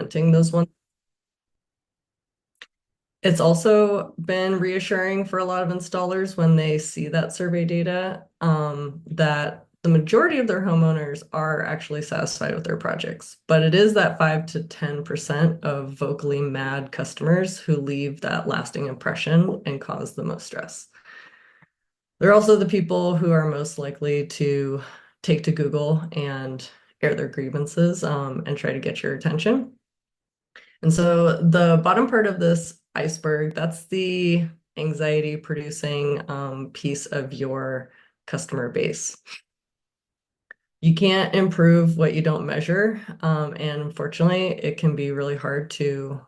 implementing those ones. It's also been reassuring for a lot of installers when they see that survey data, that the majority of their homeowners are actually satisfied with their projects. But it is that 5 to 10% of vocally mad customers who leave that lasting impression and cause the most stress. They're also the people who are most likely to take to Google and air their grievances, and try to get your attention. And so the bottom part of this iceberg, that's the anxiety producing piece of your customer base. You can't improve what you don't measure. And unfortunately, it can be really hard to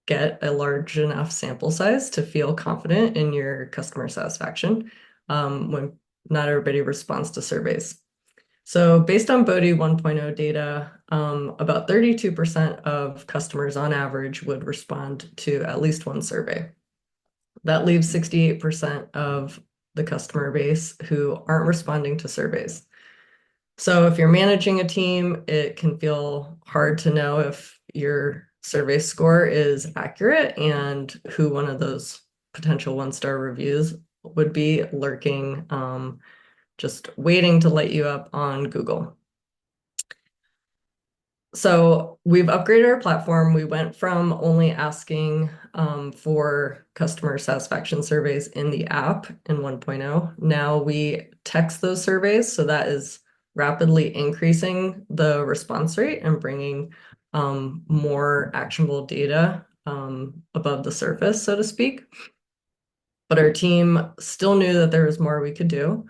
get a large enough sample size to feel confident in your customer satisfaction, when not everybody responds to surveys. So based on Bodhi 1.0 data, about 32% of customers on average would respond to at least one survey. That leaves 68% of the customer base who aren't responding to surveys. So if you're managing a team, it can feel hard to know if your survey score is accurate and who one of those potential one-star reviews would be lurking, just waiting to light you up on Google. So we've upgraded our platform. We went from only asking for customer satisfaction surveys in the app in 1.0. Now we text those surveys, so that is rapidly increasing the response rate and bringing more actionable data above the surface, so to speak. But our team still knew that there was more we could do.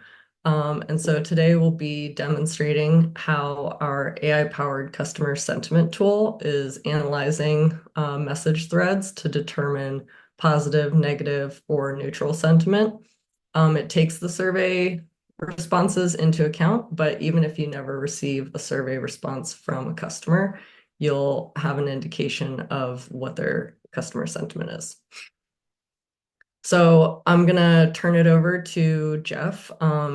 And so today we'll be demonstrating how our AI-powered customer sentiment tool is analyzing message threads to determine positive, negative, or neutral sentiment. It takes the survey responses into account, but even if you never receive a survey response from a customer, you'll have an indication of what their customer sentiment is. So I'm gonna turn it over to Jeff.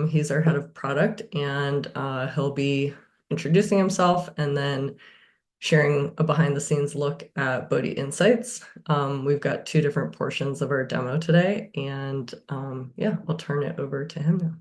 He's our head of product, and he'll be introducing himself and then sharing a behind the scenes look at Bodhi Insights. We've got two different portions of our demo today, and yeah, I'll turn it over to him now.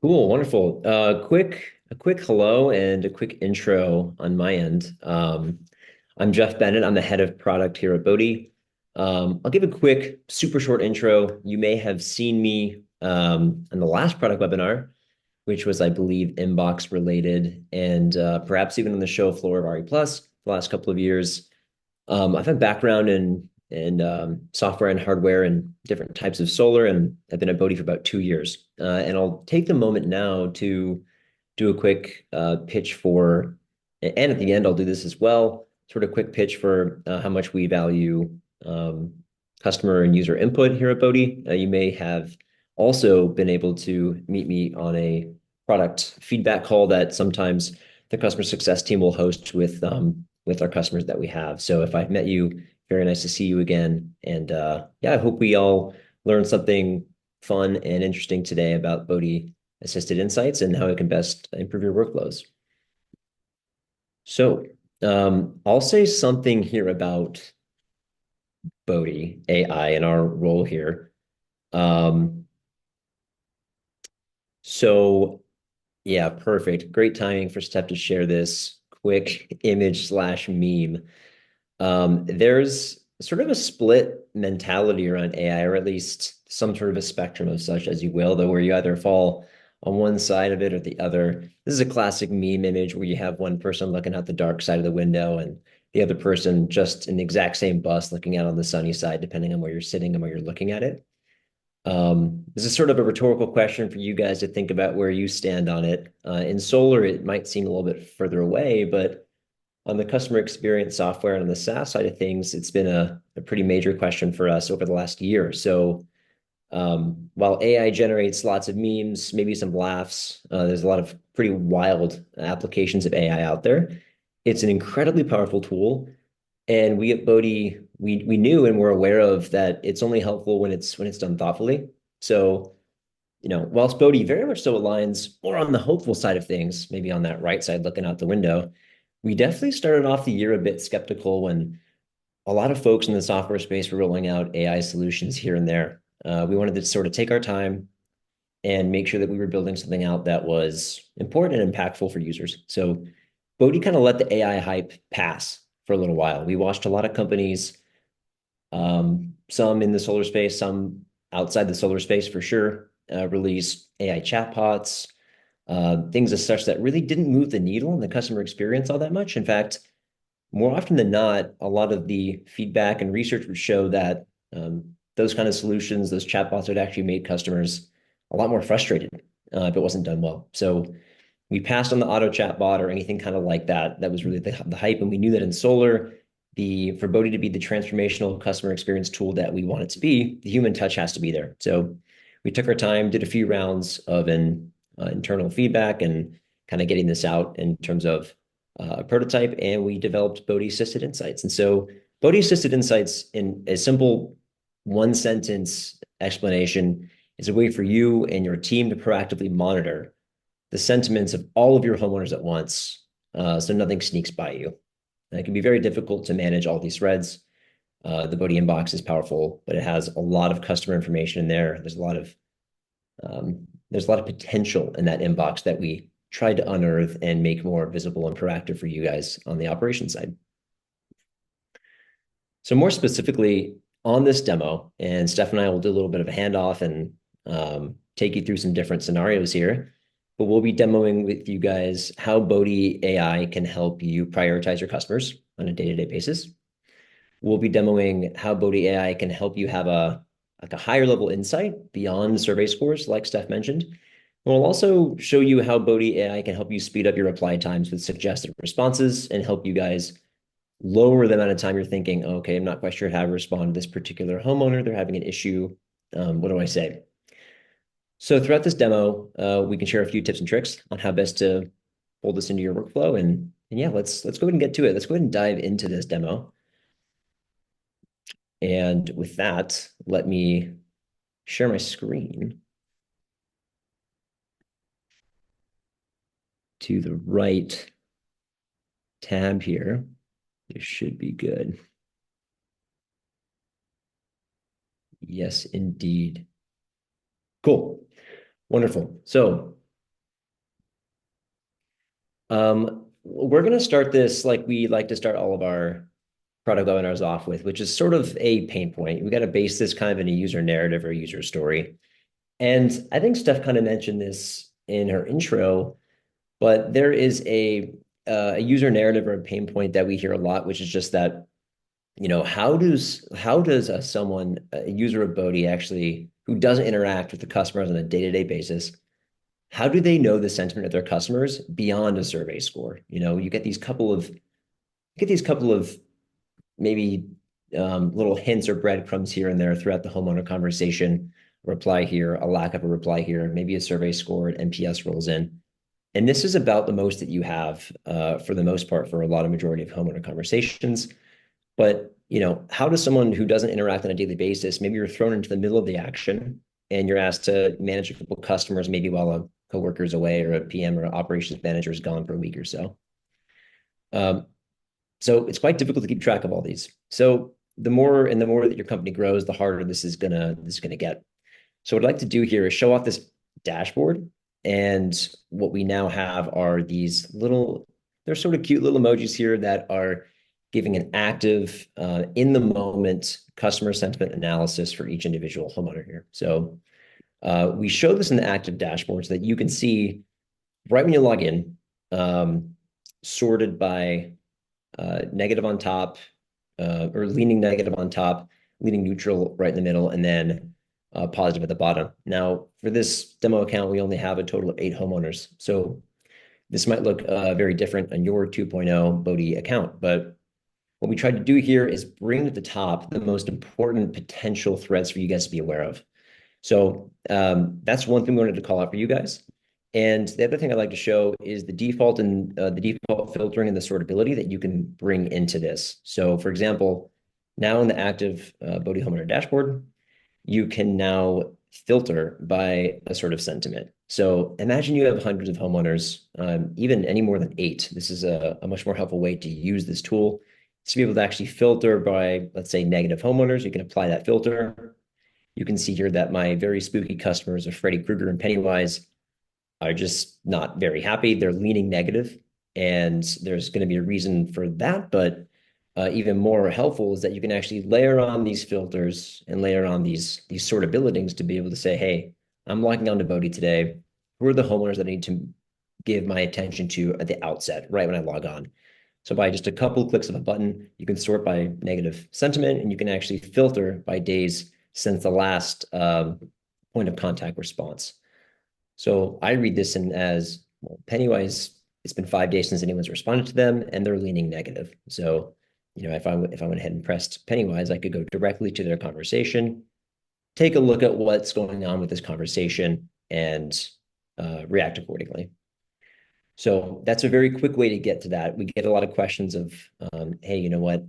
Cool, wonderful. A quick hello and a quick intro on my end. I'm Jeff Bennett. I'm the head of product here at Bodhi. I'll give a quick, super short intro. You may have seen me in the last product webinar, which was, I believe, inbox related, and perhaps even on the show floor of RE Plus the last couple of years. I've had background in software and hardware and different types of solar, and I've been at Bodhi for about 2 years. And I'll take the moment now to do a quick pitch for, and at the end I'll do this as well, sort of quick pitch for how much we value customer and user input here at Bodhi. You may have also been able to meet me on a product feedback call that sometimes the customer success team will host with our customers that we have. So if I've met you, very nice to see you again. And yeah, I hope we all learned something fun and interesting today about Bodhi Assisted Insights and how it can best improve your workflows. So I'll say something here about Bodhi AI and our role here. So yeah, perfect. Great timing for Steph to share this quick image slash meme. There's sort of a split mentality around AI, or at least some sort of a spectrum of such, as you will, though, where you either fall on one side of it or the other. This is a classic meme image where you have one person looking out the dark side of the window and the other person just in the exact same bus looking out on the sunny side, depending on where you're sitting and where you're looking at it. This is sort of a rhetorical question for you guys to think about where you stand on it. In solar, it might seem a little bit further away, but on the customer experience software and on the SaaS side of things, it's been a pretty major question for us over the last year. So while AI generates lots of memes, maybe some laughs, there's a lot of pretty wild applications of AI out there. It's an incredibly powerful tool. And we at Bodhi, we knew and we're aware of that it's only helpful when it's done thoughtfully. So, whilst Bodhi very much so aligns more on the hopeful side of things, maybe on that right side looking out the window, We definitely started off the year a bit skeptical when a lot of folks in the software space were rolling out AI solutions here and there. We wanted to sort of take our time and make sure that we were building something out that was important and impactful for users. So Bodhi kind of let the AI hype pass for a little while. We watched a lot of companies, some in the solar space, some outside the solar space for sure, release AI chatbots, things as such that really didn't move the needle in the customer experience all that much. In fact, more often than not, a lot of the feedback and research would show that those kind of solutions, those chatbots would actually make customers a lot more frustrated if it wasn't done well. So we passed on the auto chatbot or anything kind of like that. That was really the hype. And we knew that in solar, for Bodhi to be the transformational customer experience tool that we want it to be, the human touch has to be there. So we took our time, did a few rounds of an internal feedback and kind of getting this out in terms of a prototype, and we developed Bodhi Assisted Insights. And so Bodhi Assisted Insights, in a simple one sentence explanation, is a way for you and your team to proactively monitor the sentiments of all of your homeowners at once, so nothing sneaks by you. And it can be very difficult to manage all these threads. The Bodhi inbox is powerful, but it has a lot of customer information in there. There's a lot of potential in that inbox that we tried to unearth and make more visible and proactive for you guys on the operations side. So more specifically on this demo, and Steph and I will do a little bit of a handoff and take you through some different scenarios here, but we'll be demoing with you guys how Bodhi AI can help you prioritize your customers on a day-to-day basis. We'll be demoing how Bodhi AI can help you have a higher level insight beyond survey scores, like Steph mentioned. And we'll also show you how Bodhi AI can help you speed up your reply times with suggested responses and help you guys lower the amount of time you're thinking, okay, I'm not quite sure how to respond to this particular homeowner. They're having an issue. What do I say? So throughout this demo, we can share a few tips and tricks on how best to fold this into your workflow. And yeah, let's go ahead and get to it. Let's go ahead and dive into this demo. And with that, let me share my screen to the right tab here. This should be good. Yes, indeed. Cool. Wonderful. So we're going to start this like we like to start all of our product webinars off with, which is sort of a pain point. We got to base this kind of in a user narrative or user story. And I think Steph kind of mentioned this in her intro, but there is a user narrative or a pain point that we hear a lot, which is just that, how does a user of Bodhi actually who doesn't interact with the customers on a day-to-day basis, how do they know the sentiment of their customers beyond a survey score? You get these couple of maybe little hints or breadcrumbs here and there throughout the homeowner conversation, reply here, a lack of a reply here, maybe a survey score, an NPS rolls in. And this is about the most that you have for the most part for a lot of majority of homeowner conversations. But how does someone who doesn't interact on a daily basis, maybe you're thrown into the middle of the action and you're asked to manage a couple of customers, maybe while a coworker is away or a PM or an operations manager is gone for a week or so. So it's quite difficult to keep track of all these. So the more that your company grows, the harder this is gonna get. So what I'd like to do here is show off this dashboard. And what we now have are these they're sort of cute little emojis here that are giving an active, in the moment customer sentiment analysis for each individual homeowner here. So we show this in the active dashboard so that you can see right when you log in, sorted by negative on top, or leaning negative on top, leaning neutral right in the middle, and then positive at the bottom. Now, for this demo account, we only have a total of 8 homeowners. So this might look very different on your 2.0 Bodhi account, but what we tried to do here is bring to the top the most important potential threats for you guys to be aware of. So that's one thing we wanted to call out for you guys. And the other thing I'd like to show is the default filtering and the sortability that you can bring into this. So for example, now in the active Bodhi homeowner dashboard, you can now filter by a sort of sentiment. So imagine you have hundreds of homeowners, even any more than eight. This is a much more helpful way to use this tool to be able to actually filter by, let's say, negative homeowners. You can apply that filter. You can see here that my very spooky customers of Freddy Krueger and Pennywise are just not very happy. They're leaning negative, and there's going to be a reason for that. But even more helpful is that you can actually layer on these filters and layer on these sortabilities to be able to say, hey, I'm logging on to Bodhi today. Who are the homeowners that I need to give my attention to at the outset, right when I log on? So by just a couple of clicks of a button, you can sort by negative sentiment, and you can actually filter by days since the last point of contact response. So I read this in as, well, Pennywise, it's been 5 days since anyone's responded to them, and they're leaning negative. So, if I went ahead and pressed Pennywise, I could go directly to their conversation, take a look at what's going on with this conversation, and react accordingly. So that's a very quick way to get to that. We get a lot of questions of, hey, you know what?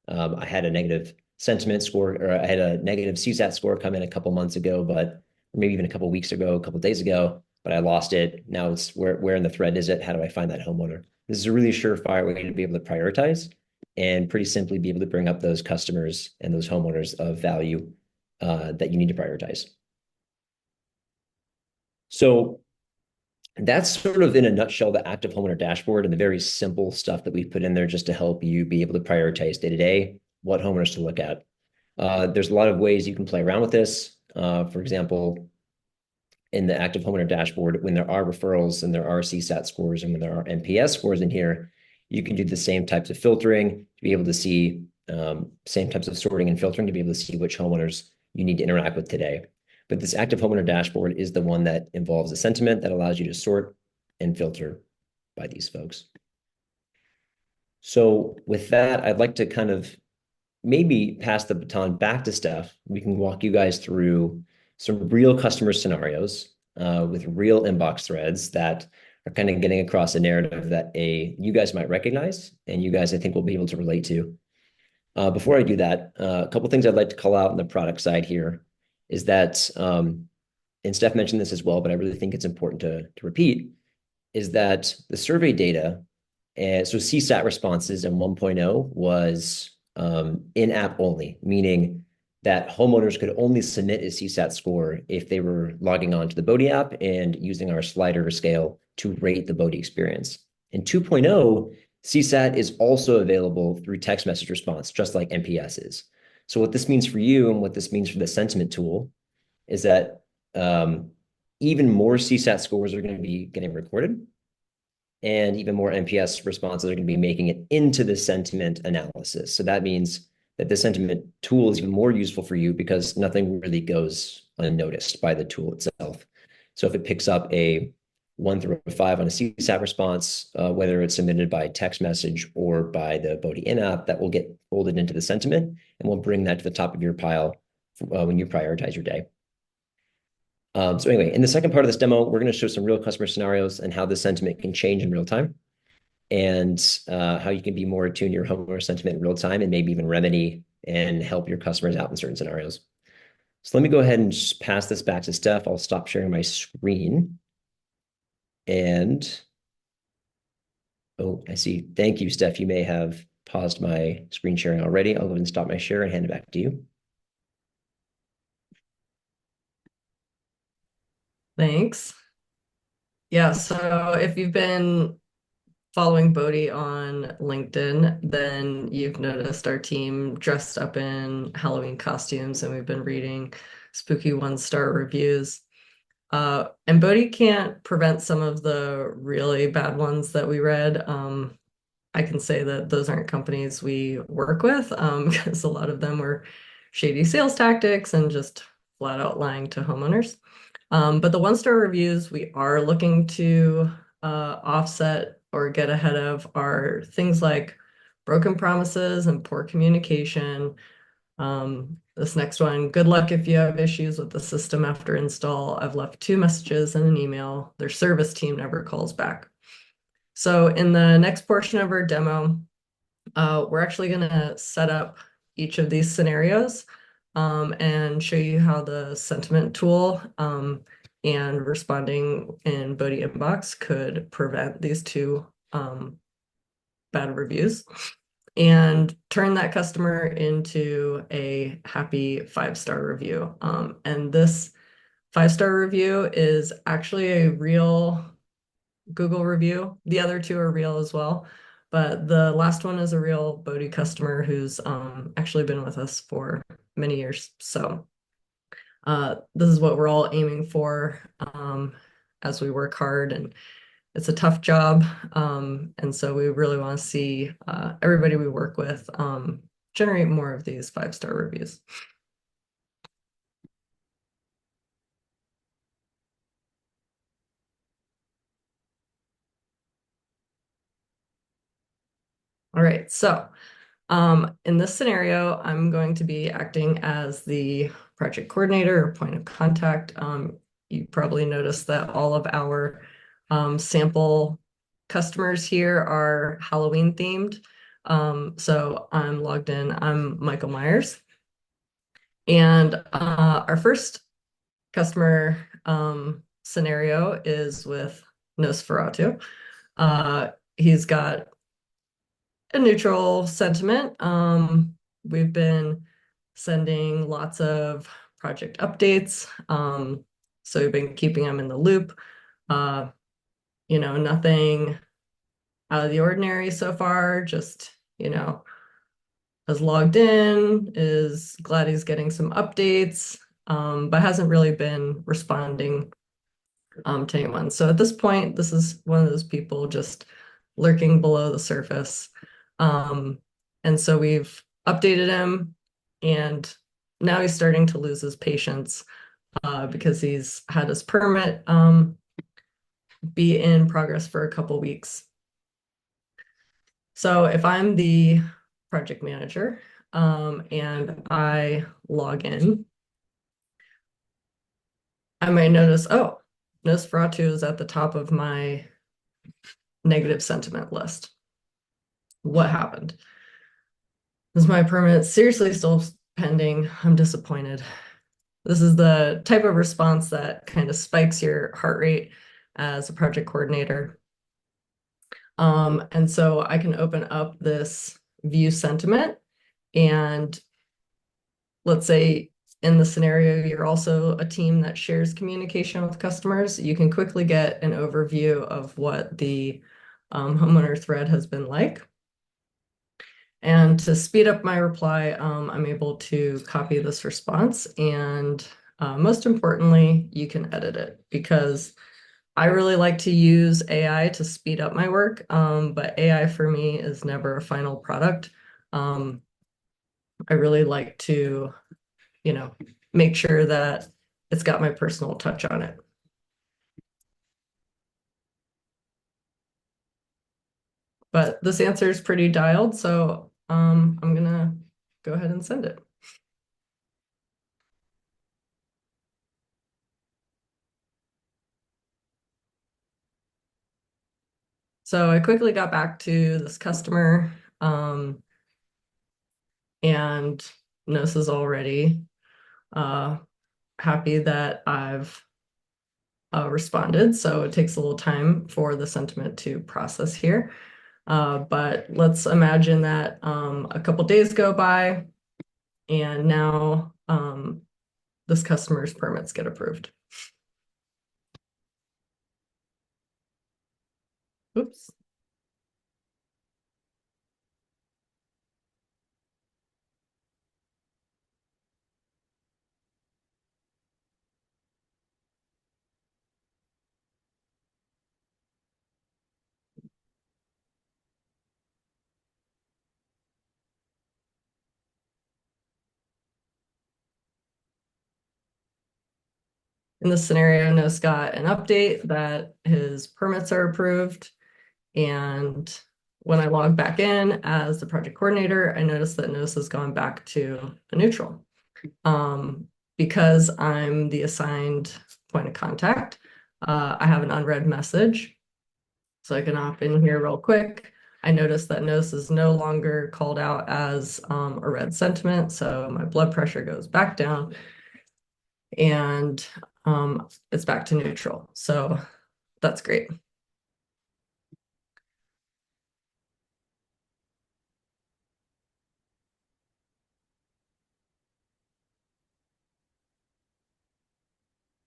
I had a negative sentiment score, or I had a negative CSAT score come in a couple months ago, but maybe even a couple weeks ago, a couple days ago, but I lost it. Now it's where in the thread is it? How do I find that homeowner? This is a really surefire way to be able to prioritize and pretty simply be able to bring up those customers and those homeowners of value that you need to prioritize. So that's sort of in a nutshell the active homeowner dashboard and the very simple stuff that we've put in there just to help you be able to prioritize day to day what homeowners to look at. There's a lot of ways you can play around with this. For example, in the active homeowner dashboard, when there are referrals and there are CSAT scores and when there are NPS scores in here, you can do the same types of filtering to be able to see same types of sorting and filtering to be able to see which homeowners you need to interact with today. But this active homeowner dashboard is the one that involves a sentiment that allows you to sort and filter by these folks. So with that, I'd like to kind of maybe pass the baton back to Steph. We can walk you guys through some real customer scenarios with real inbox threads that are kind of getting across a narrative that you guys might recognize and you guys, I think, will be able to relate to. Before I do that, a couple of things I'd like to call out on the product side here is that, and Steph mentioned this as well, but I really think it's important to repeat, is that the survey data, so CSAT responses in 1.0 was in-app only, meaning that homeowners could only submit a CSAT score if they were logging on to the Bodhi app and using our slider scale to rate the Bodhi experience. In 2.0, CSAT is also available through text message response, just like NPS is. So what this means for you and what this means for the sentiment tool is that even more CSAT scores are going to be getting recorded, and even more NPS responses are going to be making it into the sentiment analysis. So that means that the sentiment tool is even more useful for you because nothing really goes unnoticed by the tool itself. So if it picks up a 1 through a 5 on a CSAT response, whether it's submitted by text message or by the Bodhi in-app, that will get folded into the sentiment and will bring that to the top of your pile when you prioritize your day. So anyway, in the second part of this demo, we're going to show some real customer scenarios and how the sentiment can change in real time and how you can be more attuned to your homeowner sentiment in real time and maybe even remedy and help your customers out in certain scenarios. So let me go ahead and just pass this back to Steph. I'll stop sharing my screen. And, oh, I see. Thank you, Steph. You may have paused my screen sharing already. I'll go ahead and stop my share and hand it back to you. Thanks. Yeah, so if you've been following Bodhi on LinkedIn, then you've noticed our team dressed up in Halloween costumes, and we've been reading spooky one-star reviews. And Bodhi can't prevent some of the really bad ones that we read. I can say that those aren't companies we work with because a lot of them were shady sales tactics and just flat out lying to homeowners. But the one-star reviews we are looking to offset or get ahead of are things like broken promises and poor communication. This next one, good luck if you have issues with the system after install. I've left 2 messages and an email. Their service team never calls back. So in the next portion of our demo, we're actually going to set up each of these scenarios. and show you how the sentiment tool and responding in Bodhi inbox could prevent these two bad reviews and turn that customer into a happy 5-star review. And this 5-star review is actually a real Google review. The other two are real as well. But the last one is a real Bodhi customer who's actually been with us for many years. So this is what we're all aiming for as we work hard, and it's a tough job. And so we really want to see everybody we work with generate more of these 5-star reviews. All right, so in this scenario, I'm going to be acting as the project coordinator or point of contact. You probably noticed that all of our sample customers here are Halloween themed. So I'm logged in. I'm Michael Myers. And our first customer scenario is with Nosferatu. He's got a neutral sentiment. We've been sending lots of project updates. So we've been keeping them in the loop. Uh, Nothing out of the ordinary so far, just, has logged in, is glad he's getting some updates, but hasn't really been responding to anyone. So at this point, this is one of those people just lurking below the surface. Um, and so we've updated him, and now he's starting to lose his patience because he's had his permit be in progress for a couple weeks. So if I'm the project manager and I log in, I might notice, oh, Nosferatu is at the top of my negative sentiment list. What happened? Is my permit seriously still pending? I'm disappointed. This is the type of response that kind of spikes your heart rate as a project coordinator. And so I can open up this view sentiment, and let's say in the scenario, you're also a team that shares communication with customers. You can quickly get an overview of what the homeowner thread has been like. And to speed up my reply, I'm able to copy this response, and most importantly, you can edit it, because I really like to use AI to speed up my work, but AI for me is never a final product. Um, I really like to, you know, make sure that it's got my personal touch on it. But this answer is pretty dialed, so I'm gonna go ahead and send it. So I quickly got back to this customer, and Nos is already uh, happy that I've responded. So it takes a little time for the sentiment to process here. But let's imagine that a couple days go by, and now this customer's permits get approved. Oops. In this scenario, Nos got an update that his permits are approved. And when I log back in as the project coordinator, I notice that Nos has gone back to a neutral. Because I'm the assigned point of contact, I have an unread message. So I can hop in here real quick. I noticed that nose is no longer called out as a red sentiment, so my blood pressure goes back down and it's back to neutral. So that's great.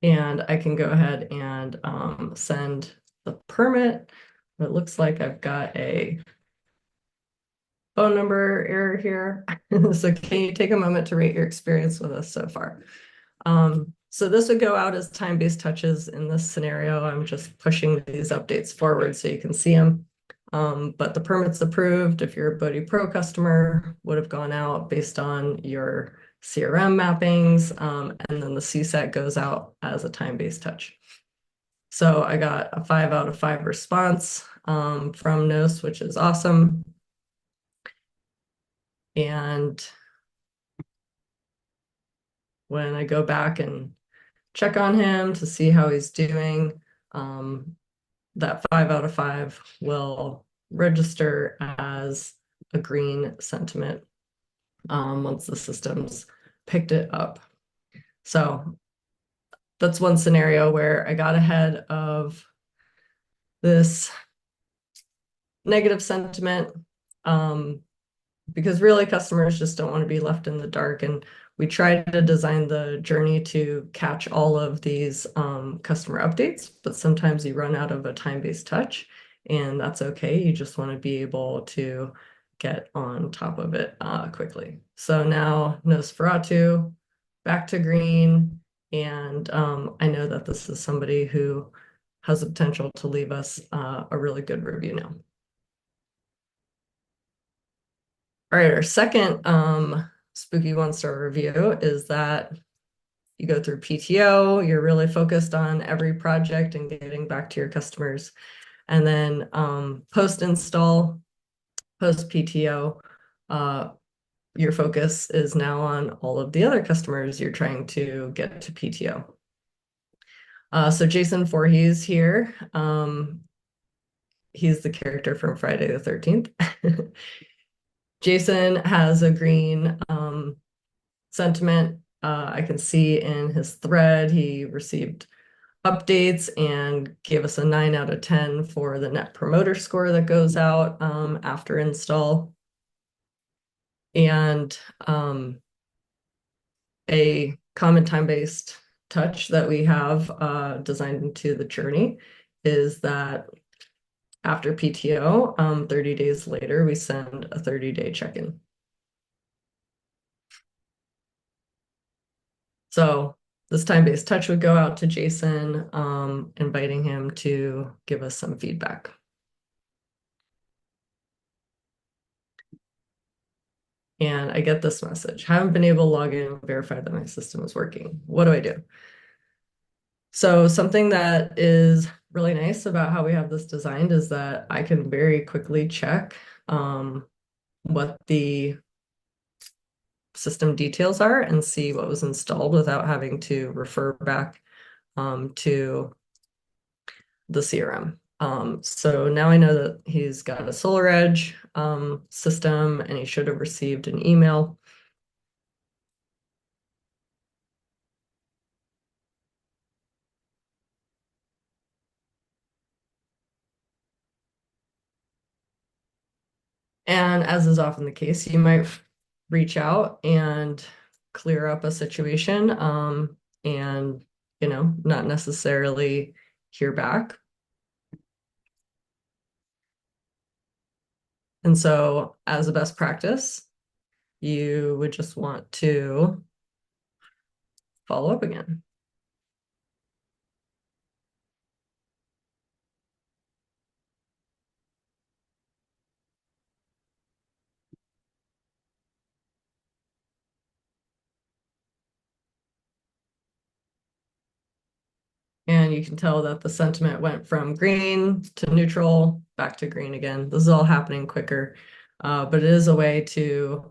And I can go ahead and send the permit. It looks like I've got a phone number error here. So can you take a moment to rate your experience with us so far? So this would go out as time-based touches in this scenario. I'm just pushing these updates forward so you can see them. But the permit's approved. If you're a Bodhi Pro customer, would have gone out based on your CRM mappings, and then the CSAT goes out as a time-based touch. So I got a 5 out of 5 response from NOS, which is awesome. And when I go back and check on him to see how he's doing, that 5 out of 5 will register as a green sentiment once the system's picked it up. So that's one scenario where I got ahead of this negative sentiment. Because really customers just don't want to be left in the dark. And we try to design the journey to catch all of these customer updates, but sometimes you run out of a time-based touch, and that's okay. You just want to be able to get on top of it quickly. So now Nosferatu, back to green, and I know that this is somebody who has the potential to leave us a really good review now. All right, our second spooky one-star review is that you go through PTO, you're really focused on every project and getting back to your customers. And then post-install, post-PTO, your focus is now on all of the other customers you're trying to get to PTO. So Jason Voorhees here. He's the character from Friday the 13th. Jason has a green sentiment. I can see in his thread he received updates and gave us a 9 out of 10 for the net promoter score that goes out after install. And a common time-based touch that we have designed into the journey is that after PTO, 30 days later, we send a 30-day check-in. So this time-based touch would go out to Jason, inviting him to give us some feedback. And I get this message. Haven't been able to log in and verify that my system is working. What do I do? So something that is really nice about how we have this designed is that I can very quickly check what the system details are and see what was installed without having to refer back to the CRM. So now I know that he's got a SolarEdge system and he should have received an email. And as is often the case, you might reach out and clear up a situation and, not necessarily hear back. And so as a best practice, you would just want to follow up again. And you can tell that the sentiment went from green to neutral, back to green again. This is all happening quicker, but it is a way to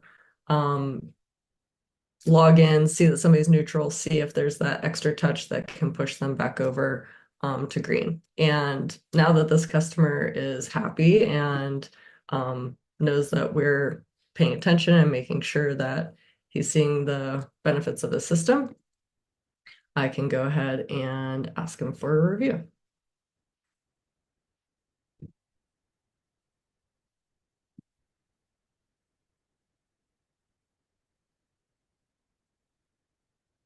log in, see that somebody's neutral, see if there's that extra touch that can push them back over to green. And now that this customer is happy and knows that we're paying attention and making sure that he's seeing the benefits of the system, I can go ahead and ask him for a review.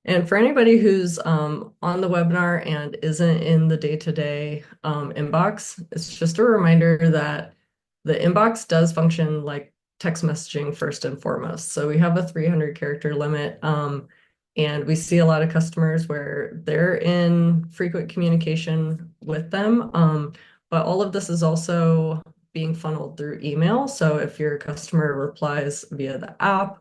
And for anybody who's on the webinar and isn't in the day-to-day inbox, it's just a reminder that the inbox does function like text messaging first and foremost. So we have a 300 character limit, and we see a lot of customers where they're in frequent communication with them. But all of this is also being funneled through email. So if your customer replies via the app,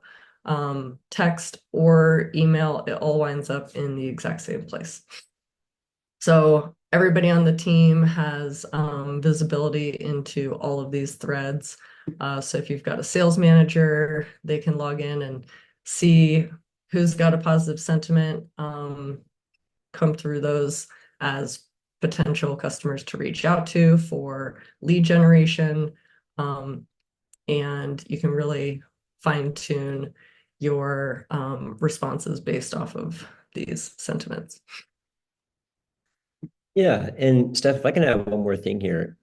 text or email, it all winds up in the exact same place. So everybody on the team has visibility into all of these threads. So if you've got a sales manager, they can log in and see who's got a positive sentiment, come through those as potential customers to reach out to for lead generation. And you can really fine tune your responses based off of these sentiments. Yeah, and Steph, if I can add one more thing here,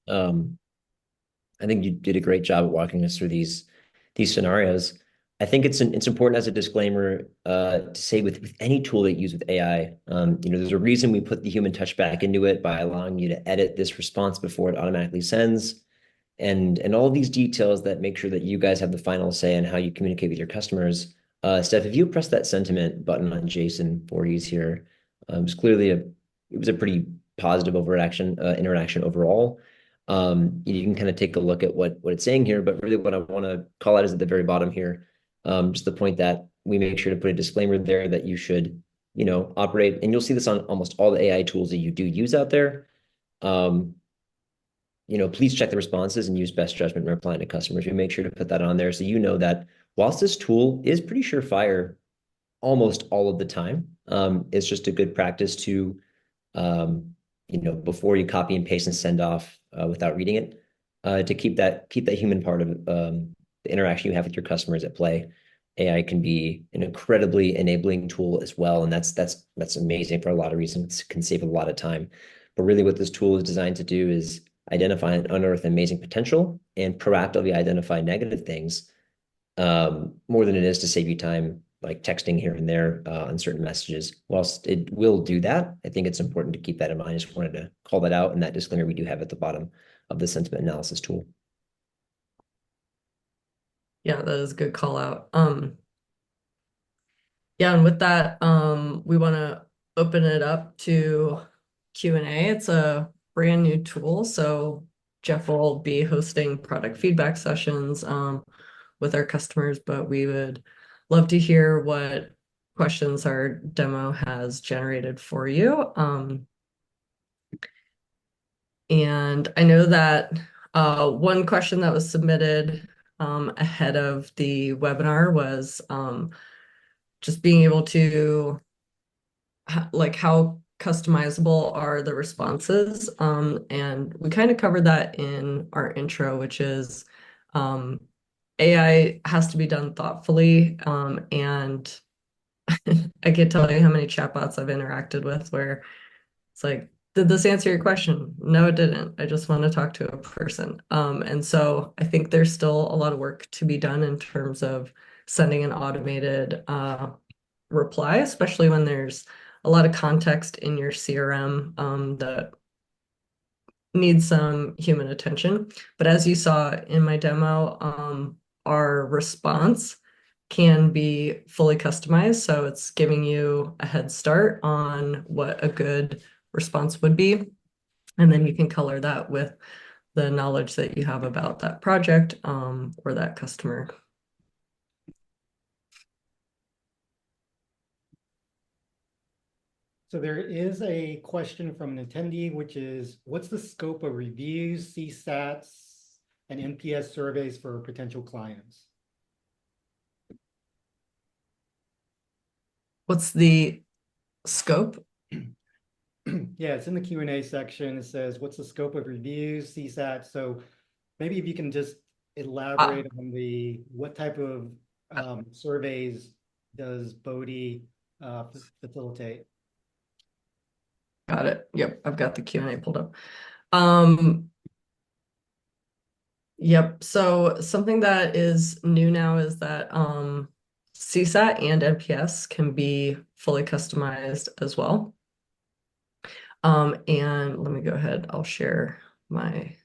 um, I think you did a great job of walking us through these scenarios. I think it's important as a disclaimer to say with any tool that you use with AI, there's a reason we put the human touch back into it by allowing you to edit this response before it automatically sends, and all these details that make sure that you guys have the final say in how you communicate with your customers. Steph, if you press that sentiment button on Jason Voorhees here, it was a pretty positive interaction overall. You can kind of take a look at what it's saying here, but really what I want to call out is at the very bottom here, just the point that we make sure to put a disclaimer there that you should, operate, and you'll see this on almost all the AI tools that you do use out there. Um, please check the responses and use best judgment when replying to customers. We make sure to put that on there so you know that whilst this tool is pretty surefire almost all of the time, it's just a good practice to before you copy and paste and send off without reading it, to keep that human part of the interaction you have with your customers at play. AI can be an incredibly enabling tool as well, and that's amazing for a lot of reasons. It can save a lot of time. But really, what this tool is designed to do is identify and unearth amazing potential and proactively identify negative things, more than it is to save you time like texting here and there on certain messages. Whilst it will do that, I think it's important to keep that in mind. I just wanted to call that out, and that disclaimer we do have at the bottom of the sentiment analysis tool. Yeah, that is a good call out. Yeah, and with that, we want to open it up to Q&A. It's a brand new tool, so Jeff will be hosting product feedback sessions with our customers, but we would love to hear what questions our demo has generated for you. And I know that one question that was submitted ahead of the webinar was just being able to, like, how customizable are the responses? And we kind of covered that in our intro, which is AI has to be done thoughtfully. And I can't tell you how many chatbots I've interacted with where it's like, did this answer your question? No, it didn't. I just want to talk to a person. And so I think there's still a lot of work to be done in terms of sending an automated reply, especially when there's a lot of context in your CRM that needs some human attention. But as you saw in my demo, our response can be fully customized. So it's giving you a head start on what a good response would be. And then you can color that with the knowledge that you have about that project or that customer. So there is a question from an attendee, which is, what's the scope of reviews, CSATs, and NPS surveys for potential clients? What's the scope? Yeah, it's in the Q&A section. It says, what's the scope of reviews, CSAT? So maybe if you can just Ah, elaborate on what type of surveys does Bodhi facilitate? got it. Yep, I've got the Q&A pulled up. Um, yep. So something that is new now is that CSAT and NPS can be fully customized as well. And let me go ahead. I'll share my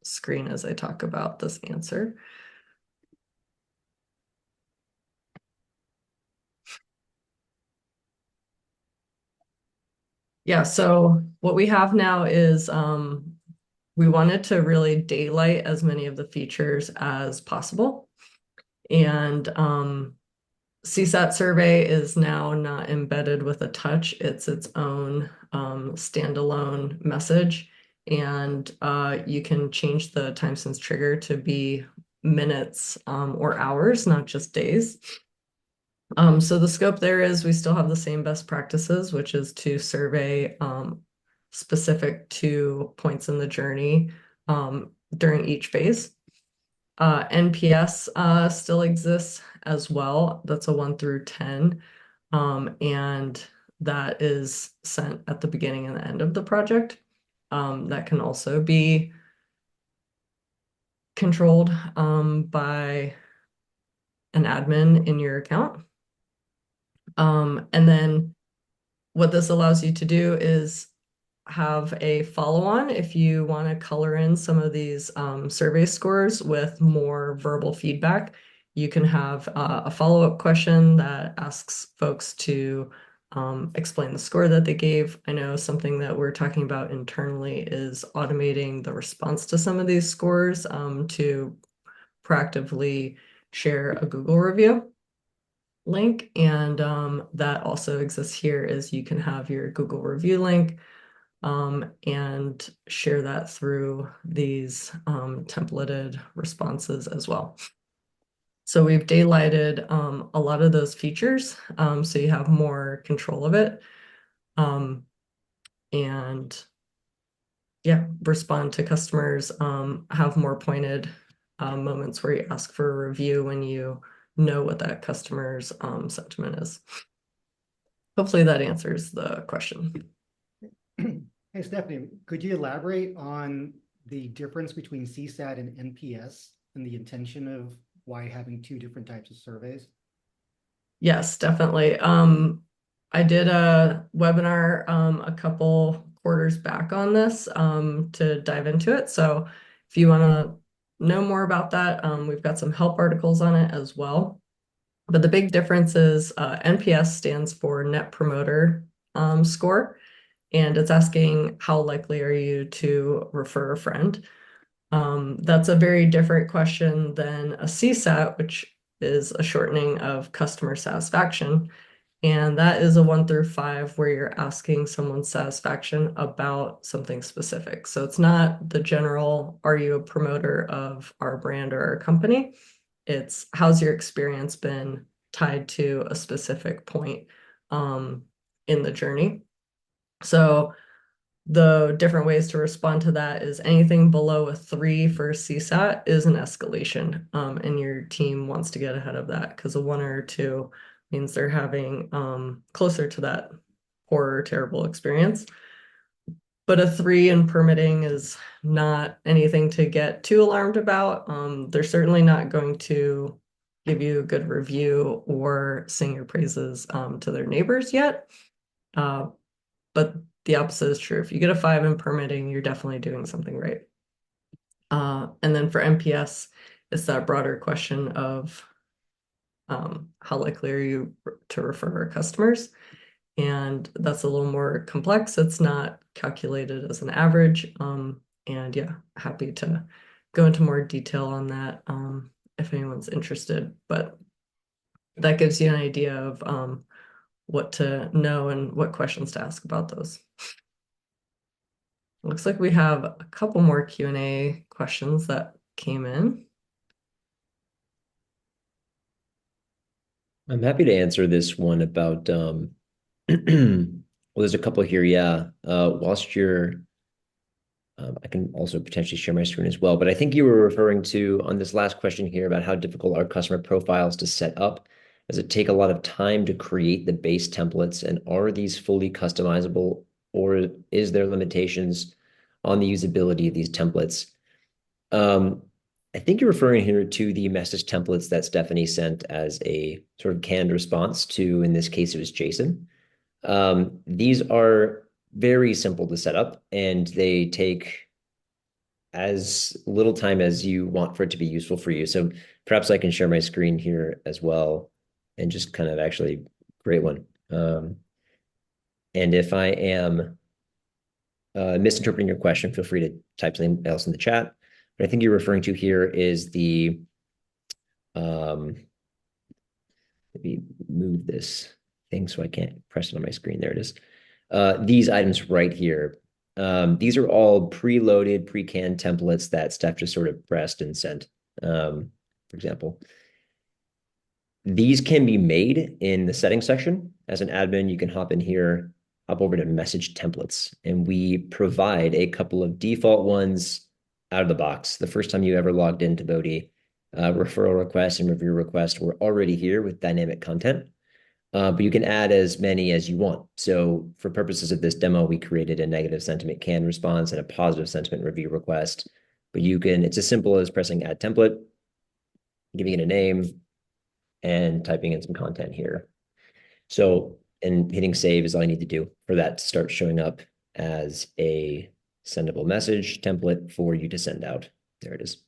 screen as I talk about this answer. Yeah, so what we have now is we wanted to really daylight as many of the features as possible. And CSAT survey is now not embedded with a touch. It's its own standalone message. And you can change the time since trigger to be minutes or hours, not just days. So the scope there is we still have the same best practices, which is to survey specific to points in the journey during each phase. NPS still exists as well. That's a 1 through 10. And that is sent at the beginning and the end of the project. That can also be controlled by an admin in your account. And then what this allows you to do is have a follow-on if you want to color in some of these survey scores with more verbal feedback. You can have a follow-up question that asks folks to explain the score that they gave. I know something that we're talking about internally is automating the response to some of these scores to proactively share a Google review link. And that also exists here is you can have your Google review link and share that through these templated responses as well. So we've daylighted a lot of those features so you have more control of it. And yeah, respond to customers, have more pointed moments where you ask for a review when you know what that customer's sentiment is. Hopefully that answers the question. Hey, Stephanie, could you elaborate on the difference between CSAT and NPS and the intention of why having two different types of surveys? Yes, definitely. I did a webinar a couple quarters back on this to dive into it. So if you want to know more about that, we've got some help articles on it as well. But the big difference is NPS stands for Net Promoter Score, and it's asking how likely are you to refer a friend. That's a very different question than a CSAT, which is a shortening of customer satisfaction. And that is a 1 through 5 where you're asking someone's satisfaction about something specific. So it's not the general, are you a promoter of our brand or our company? It's how's your experience been tied to a specific point in the journey. So the different ways to respond to that is anything below a 3 for CSAT is an escalation, and your team wants to get ahead of that because a 1 or a 2 means they're having closer to that poor or terrible experience. But a 3 in permitting is not anything to get too alarmed about. They're certainly not going to give you a good review or sing your praises to their neighbors yet. But the opposite is true. If you get a 5 in permitting, you're definitely doing something right. And then for NPS, it's that broader question of how likely are you to refer our customers? And that's a little more complex. It's not calculated as an average. And yeah, happy to go into more detail on that if anyone's interested. But that gives you an idea of what to know and what questions to ask about those. Looks like we have a couple more Q&A questions that came in. I'm happy to answer this one about well, there's a couple here, yeah. Whilst you're I can also potentially share my screen as well, but I think you were referring to on this last question here about how difficult are customer profiles to set up. Does it take a lot of time to create the base templates, and are these fully customizable, or is there limitations on the usability of these templates? Um, I think you're referring here to the message templates that Stephanie sent as a sort of canned response to, in this case, it was Jason. These are very simple to set up, and they take as little time as you want for it to be useful for you. So perhaps I can share my screen here as well and just kind of actually create one. And if I am misinterpreting your question, feel free to type something else in the chat. What I think you're referring to here is the, maybe move this thing so I can't press it on my screen. There it is. These items right here. These are all preloaded, pre-canned templates that Steph just sort of pressed and sent. For example, these can be made in the settings section. As an admin, you can hop in here, hop over to message templates, and we provide a couple of default ones out of the box. The first time you ever logged into Bodhi, referral requests and review requests were already here with dynamic content. But you can add as many as you want. So for purposes of this demo, we created a negative sentiment canned response and a positive sentiment review request. But you can, it's as simple as pressing add template, giving it a name, and typing in some content here. So, and hitting save is all you need to do for that to start showing up as a sendable message template for you to send out. There it is.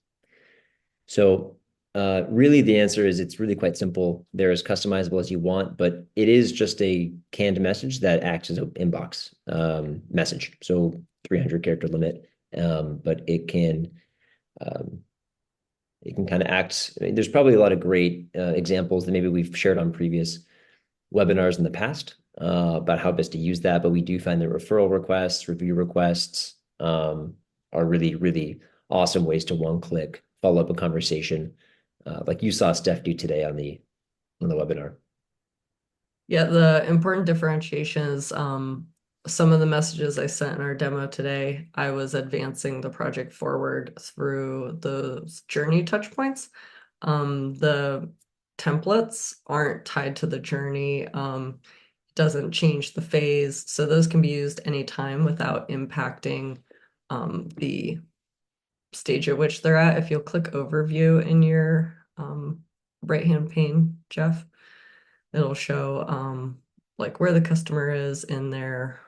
So really the answer is it's really quite simple. They're as customizable as you want, but it is just a canned message that acts as an inbox message. So 300 character limit, but it can kind of act. I mean, there's probably a lot of great examples that maybe we've shared on previous webinars in the past about how best to use that, but we do find that referral requests, review requests are really, really awesome ways to one-click follow up a conversation, like you saw Steph do today on the webinar. Yeah, the important differentiation is some of the messages I sent in our demo today, I was advancing the project forward through those journey touch points. The templates aren't tied to the journey, doesn't change the phase. So those can be used anytime without impacting the stage at which they're at. If you'll click overview in your right-hand pane, Jeff, it'll show like where the customer is in their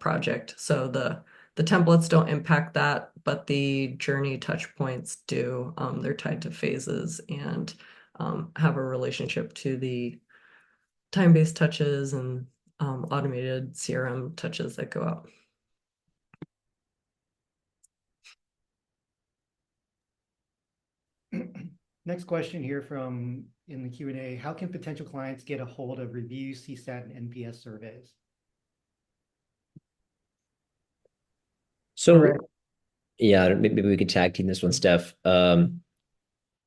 project. So the templates don't impact that, but the journey touch points do. They're tied to phases and have a relationship to the time-based touches and automated CRM touches that go out. Next question here from in the Q&A. How can potential clients get a hold of review, CSAT, and NPS surveys? So Right. yeah, maybe we could tag team this one, Steph. So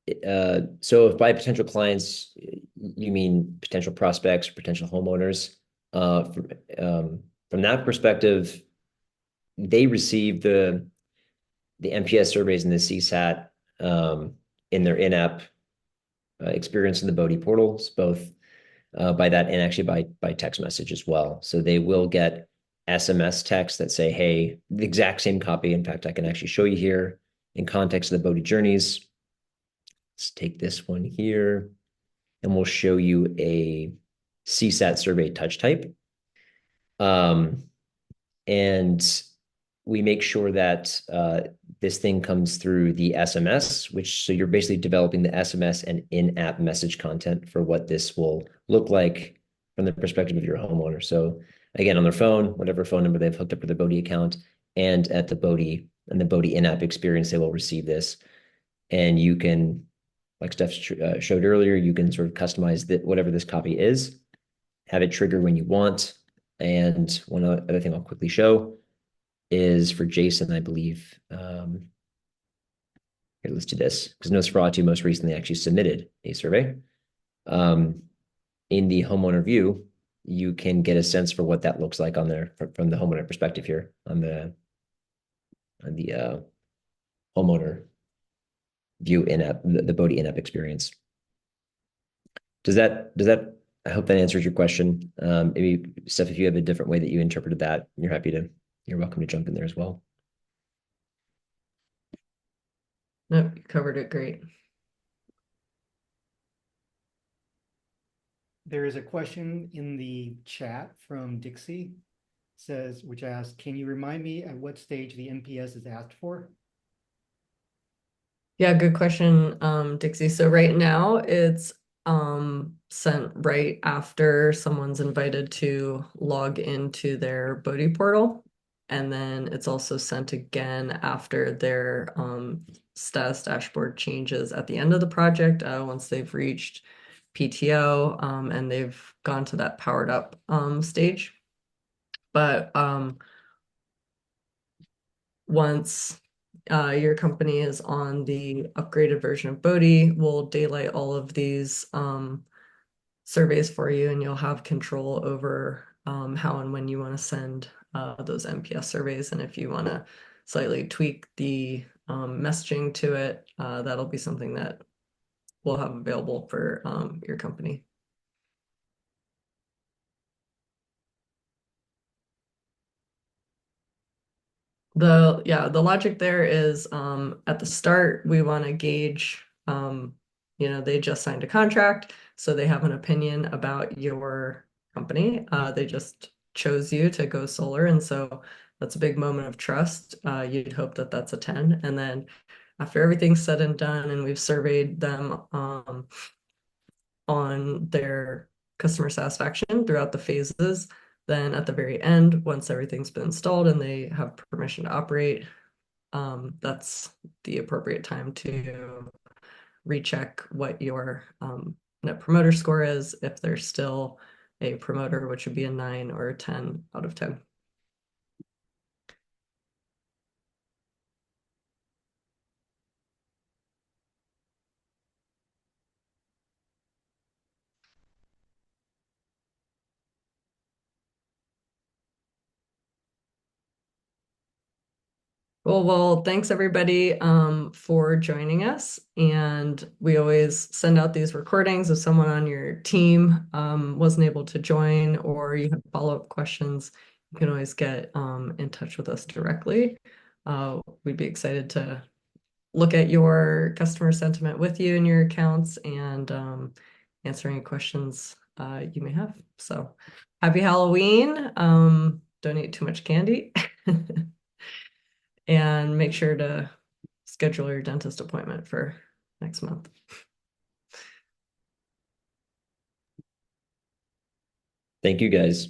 if by potential clients, you mean potential prospects or potential homeowners, from that perspective, they receive the NPS surveys and the CSAT in their in-app experience in the Bodhi portals, both by that and actually by text message as well. So they will get SMS texts that say, hey, the exact same copy. In fact, I can actually show you here in context of the Bodhi journeys. Let's take this one here, and we'll show you a CSAT survey touch type. And we make sure that this thing comes through the SMS, which so you're basically developing the SMS and in-app message content for what this will look like from the perspective of your homeowner. So again, on their phone, whatever phone number they've hooked up with their Bodhi account, and at the Bodhi and the Bodhi in-app experience, they will receive this. And you can, like Steph showed earlier, you can sort of customize that whatever this copy is, have it trigger when you want. And one other thing I'll quickly show is for Jason, I believe. Here, let's do this because Nosferatu most recently actually submitted a survey. In the homeowner view, you can get a sense for what that looks like on there from the homeowner perspective here on the homeowner view in-app, the Bodhi in-app experience. I hope that answers your question. Maybe Steph, if you have a different way that you interpreted that, you're welcome to jump in there as well. Nope, you covered it great. There is a question in the chat from Dixie, which asks, can you remind me at what stage the NPS is asked for? Yeah, good question, Dixie. So right now it's sent right after someone's invited to log into their Bodhi portal. And then it's also sent again after their status dashboard changes at the end of the project, once they've reached PTO and they've gone to that powered up stage. But once your company is on the upgraded version of Bodhi, we'll daylight all of these surveys for you, and you'll have control over how and when you want to send those NPS surveys. And if you want to slightly tweak the messaging to it, that'll be something that we'll have available for your company. The logic there is at the start we want to gauge, they just signed a contract, so they have an opinion about your company. They just chose you to go solar, and so that's a big moment of trust. You'd hope that that's a 10. And then after everything's said and done and we've surveyed them on their customer satisfaction throughout the phases, then at the very end, once everything's been installed and they have permission to operate, that's the appropriate time to recheck what your net promoter score is, if there's still a promoter, which would be a 9 or a 10 out of 10. Well, thanks everybody for joining us. And we always send out these recordings if someone on your team wasn't able to join or you have follow-up questions, you can always get in touch with us directly. We'd be excited to look at your customer sentiment with you and your accounts and answer any questions you may have. So happy Halloween. Don't eat too much candy. And make sure to schedule your dentist appointment for next month. Thank you, guys.